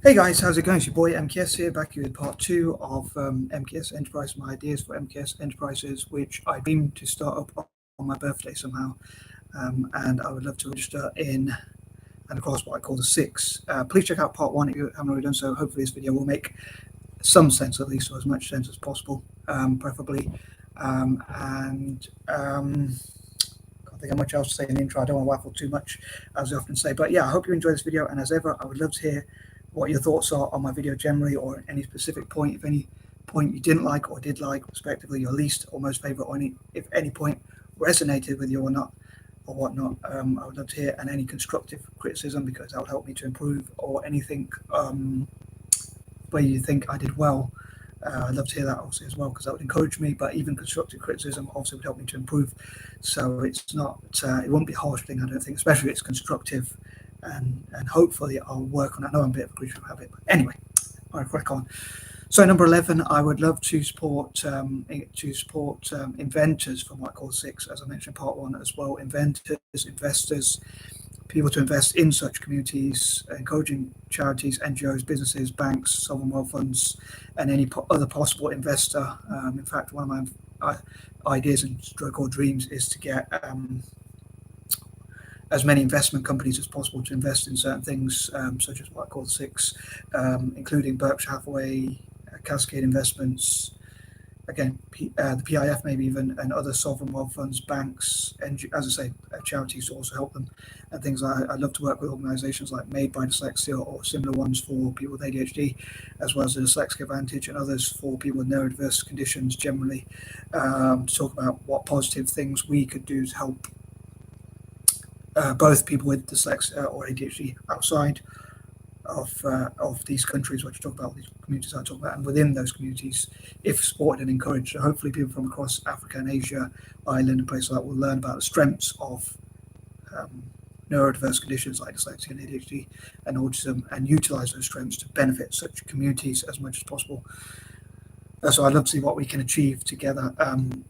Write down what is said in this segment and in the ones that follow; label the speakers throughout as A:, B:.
A: Hey guys, how's it going? It's your boy M.K.S here, back here with part 2 of M.K.S Enterprise, my ideas for M.K.S Enterprises, which I dream to start up on my birthday somehow. And I would love to register in, and of course, what I call the 6. Please check out part 1 if you haven't already done so. Hopefully this video will make some sense, at least, or as much sense as possible, preferably. Can't think of much else to say in the intro. I don't want to waffle too much, as I often say. But yeah, I hope you enjoy this video, and as ever, I would love to hear what your thoughts are on my video generally, or any specific point, if any point you didn't like or did like, respectively, your least or most favorite, or if any point resonated with you or not, or whatnot. I would love to hear, and any constructive criticism, because that would help me to improve, or anything where you think I did well. I'd love to hear that obviously as well, because that would encourage me. But even constructive criticism also would help me to improve. So it's not, it won't be a harsh thing, I don't think, especially if it's constructive. And hopefully I'll work on it. I know I'm a bit of a creature of habit, but anyway, I'll crack on. So number 11, I would love to support inventors from what I call 6, as I mentioned in part 1 as well. Inventors, investors, people to invest in such communities, encouraging charities, NGOs, businesses, banks, sovereign wealth funds, and any other possible investor. In fact, one of my ideas and stroke or dreams is to get as many investment companies as possible to invest in certain things, such as what I call 6, including Berkshire Hathaway, Cascade Investments, again, the P.I.F maybe even, and other sovereign wealth funds, banks, and as I say, charities to also help them, and things like I'd love to work with organisations like Made by Dyslexia, or similar ones for people with ADHD, as well as the Dyslexic Advantage, and others for people with neurodiverse conditions generally, to talk about what positive things we could do to help both people with dyslexia or ADHD outside of these countries, which I talk about, these communities I talk about, and within those communities, if supported and encouraged. So hopefully people from across Africa and Asia, Ireland, and places like that will learn about the strengths of neurodiverse conditions like dyslexia and ADHD and autism, and utilise those strengths to benefit such communities as much as possible. So I'd love to see what we can achieve together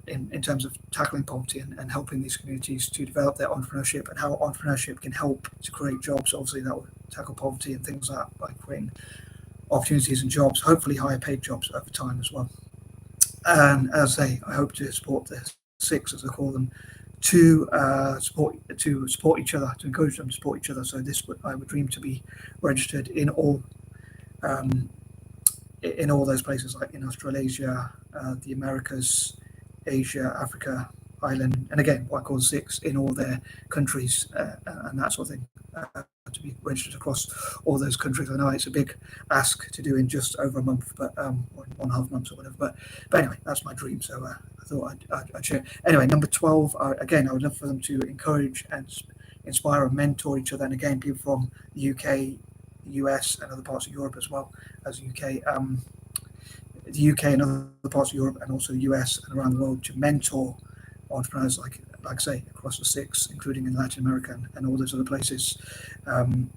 A: in terms of tackling poverty and helping these communities to develop their entrepreneurship, and how entrepreneurship can help to create jobs. Obviously, that will tackle poverty and things like that by creating opportunities and jobs, hopefully higher paid jobs over time as well. And as I say, I hope to support the 6, as I call them, to support each other, to encourage them to support each other. So this I would dream to be registered in all those places, like in Australasia, the Americas, Asia, Africa, Ireland, and again, what I call 6, in all their countries, and that sort of thing, to be registered across all those countries. I know it's a big ask to do in just over a month, but or in 1.5 months or whatever. But anyway, that's my dream. So I thought I'd share. Anyway, number 12, again, I would love for them to encourage and inspire and mentor each other, and again, people from the UK, US, and other parts of Europe as well as UK, the UK and other parts of Europe, and also the US and around the world, to mentor entrepreneurs like I say, across the 6, including in Latin America and all those other places, and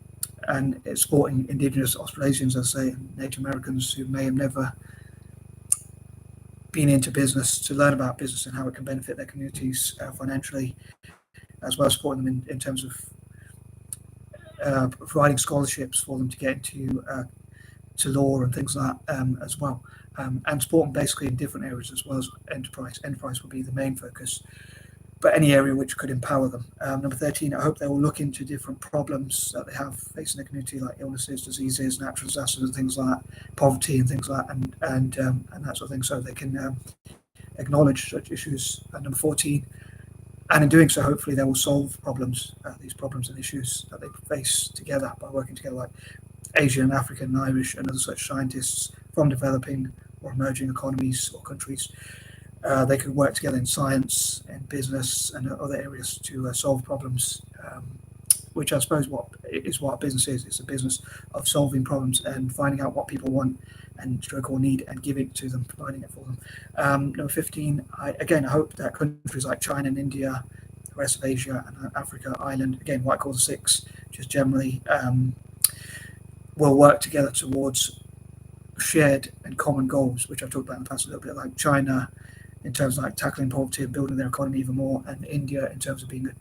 A: supporting Indigenous Australasians, as I say, and Native Americans who may have never been into business, to learn about business and how it can benefit their communities financially, as well as supporting them in terms of providing scholarships for them to get into to law and things like that as well, and support them basically in different areas as well as enterprise. Enterprise will be the main focus, but any area which could empower them. Number 13, I hope they will look into different problems that they have facing the community, like illnesses, diseases, natural disasters, and things like that, poverty and things like that, and that sort of thing, so they can acknowledge such issues. And number 14, and in doing so, hopefully they will solve problems, these problems and issues that they face together by working together, like Asian, African, Irish, and other such scientists from developing or emerging economies or countries. They could work together in science and business and other areas to solve problems, which I suppose what business is. It's a business of solving problems and finding out what people want and stroke or need, and giving it to them, providing it for them. Number 15, I hope that countries like China and India, the rest of Asia and Africa, Ireland, again, what I call the 6, just generally, will work together towards shared and common goals, which I've talked about in the past a little bit, like China in terms of like tackling poverty and building their economy even more, and India in terms of being a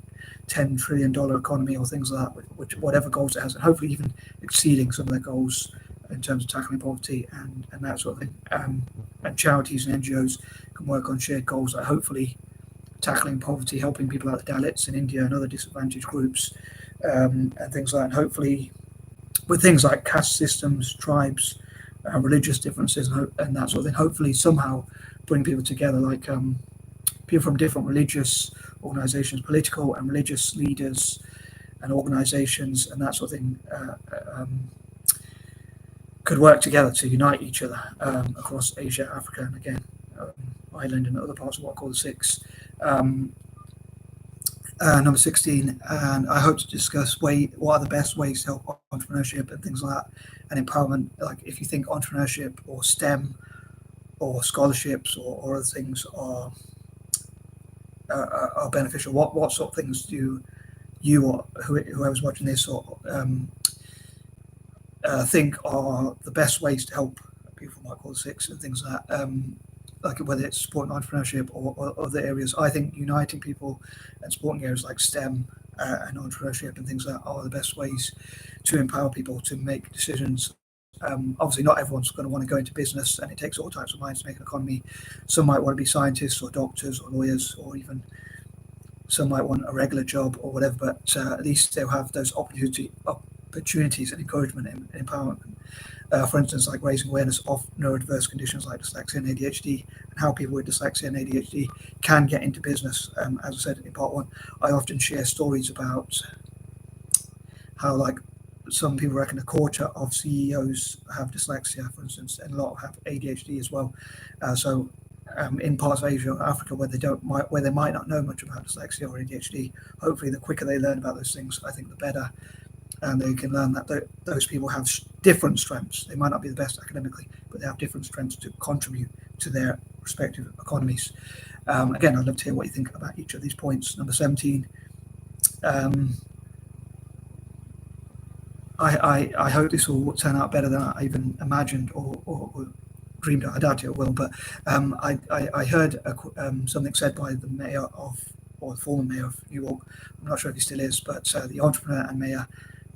A: $10 trillion economy or things like that, which whatever goals it has, and hopefully even exceeding some of their goals in terms of tackling poverty and that sort of thing. And charities and NGOs can work on shared goals like hopefully tackling poverty, helping people like the Dalits in India and other disadvantaged groups, and things like that. And hopefully with things like caste systems, tribes, religious differences and that sort of thing, hopefully somehow bring people together, like people from different religious organizations, political and religious leaders and organizations and that sort of thing could work together to unite each other across Asia, Africa, and again, Ireland and other parts of what I call the Six. Number 16, and I hope to discuss what are the best ways to help entrepreneurship and things like that, and empowerment. Like if you think entrepreneurship or STEM or scholarships or other things are beneficial, what sort of things do you or whoever's watching this or think are the best ways to help people from what I call the Six and things like that? Like whether it's supporting entrepreneurship or other areas. I think uniting people and supporting areas like STEM and entrepreneurship and things like that are the best ways to empower people to make decisions. Obviously, not everyone's going to want to go into business, and it takes all types of minds to make an economy. Some might want to be scientists or doctors or lawyers, or even some might want a regular job or whatever, but at least they'll have those opportunities and encouragement and empowerment. For instance, like raising awareness of neurodiverse conditions like dyslexia and ADHD, and how people with dyslexia and ADHD can get into business. As I said in part one, I often share stories about how, like, some people reckon a quarter of CEOs have dyslexia, for instance, and a lot have ADHD as well. So in parts of Asia or Africa where they might not know much about dyslexia or ADHD, hopefully the quicker they learn about those things, I think the better. And they can learn that those people have different strengths. They might not be the best academically, but they have different strengths to contribute to their respective economies. Again, I'd love to hear what you think about each of these points. Number 17, I hope this will turn out better than I even imagined or dreamed of. I doubt it will, but I heard something said by the mayor or the former mayor of New York. I'm not sure if he still is, but the entrepreneur and mayor,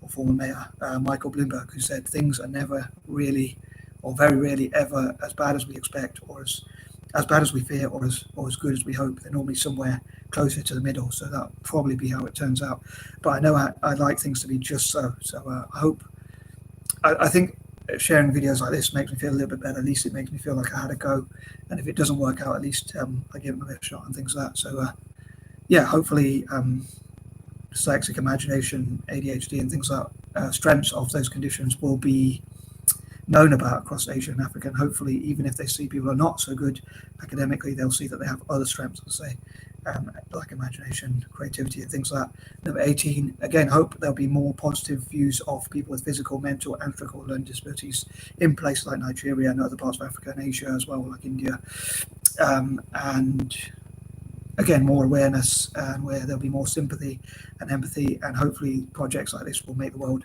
A: or former mayor, Michael Bloomberg, who said things are never really, or very rarely ever, as bad as we expect, or as bad as we fear, or as good as we hope. They're normally somewhere closer to the middle, so that'll probably be how it turns out. But I know I'd like things to be just so. So I think sharing videos like this makes me feel a little bit better. At least it makes me feel like I had a go, and if it doesn't work out, at least I give it a shot and things like that. So yeah, hopefully dyslexic, imagination, ADHD, and things like that, strengths of those conditions will be known about across Asia and Africa, and hopefully even if they see people are not so good academically, they'll see that they have other strengths, let's say, like imagination, creativity, and things like that. Number 18, again, hope there'll be more positive views of people with physical, mental, and physical learning disabilities in places like Nigeria and other parts of Africa and Asia as well, like India. And again, more awareness, and where there'll be more sympathy and empathy, and hopefully projects like this will make the world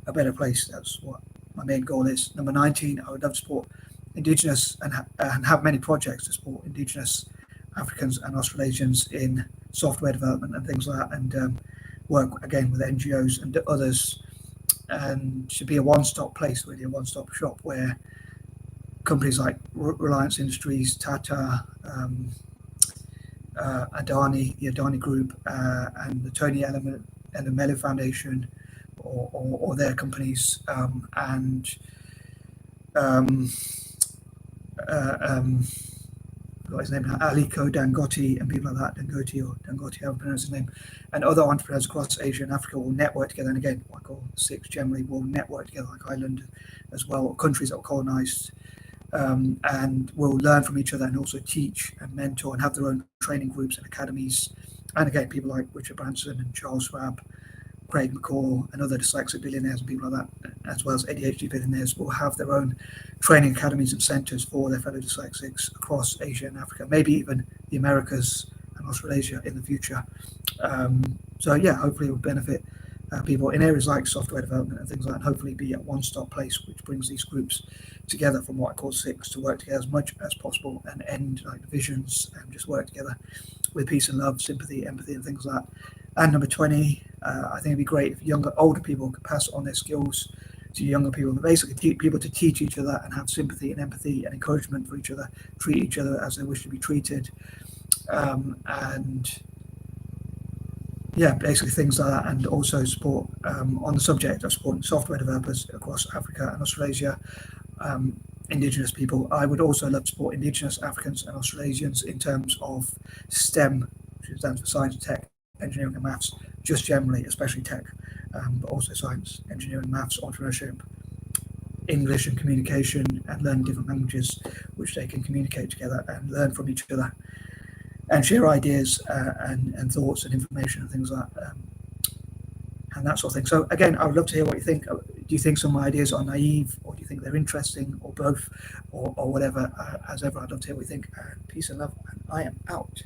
A: a better place. That's what my main goal is. Number 19, I would love to support Indigenous and have many projects to support Indigenous Africans and Australasians in software development and things like that, and work again with NGOs and others, and should be a one-stop place, really a one-stop shop where companies like Reliance Industries, Tata, Adani, the Adani Group, and the Tony Elumulu Foundation, or their companies, and got his name now, Aliko Dangote and people like that, Dangote, however pronounce his name, and other entrepreneurs across Asia and Africa will network together. And again, what I call Six generally will network together, like Ireland as well, countries that were colonized, and will learn from each other and also teach and mentor and have their own training groups and academies. And again, people like Richard Branson and Charles Schwab, Craig McCall, and other dyslexic billionaires and people like that, as well as ADHD billionaires, will have their own training academies and centers for their fellow dyslexics across Asia and Africa, maybe even the Americas and Australasia in the future. So yeah, hopefully it will benefit people in areas like software development and things like that, and hopefully be a one-stop place which brings these groups together from what I call Six to work together as much as possible and end like divisions and just work together with peace and love, sympathy, empathy, and things like that. And number 20, I think it'd be great if older people could pass on their skills younger people, but basically people to teach each other and have sympathy and empathy and encouragement for each other, treat each other as they wish to be treated, and yeah, basically things like that. And also support on the subject of supporting software developers across Africa and Australasia, Indigenous people. I would also love to support Indigenous Africans and Australasians in terms of STEM, which stands for science, tech, engineering and maths, just generally, especially tech, but also science, engineering, maths, entrepreneurship, English and communication, and learn different languages which they can communicate together and learn from each other and share ideas and thoughts and information and things like that, and that sort of thing. So again, I would love to hear what you think. Do you think some ideas are naive, or do you think they're interesting, or both, or whatever? As ever, I'd love to hear what you think. Peace and love, and I am out.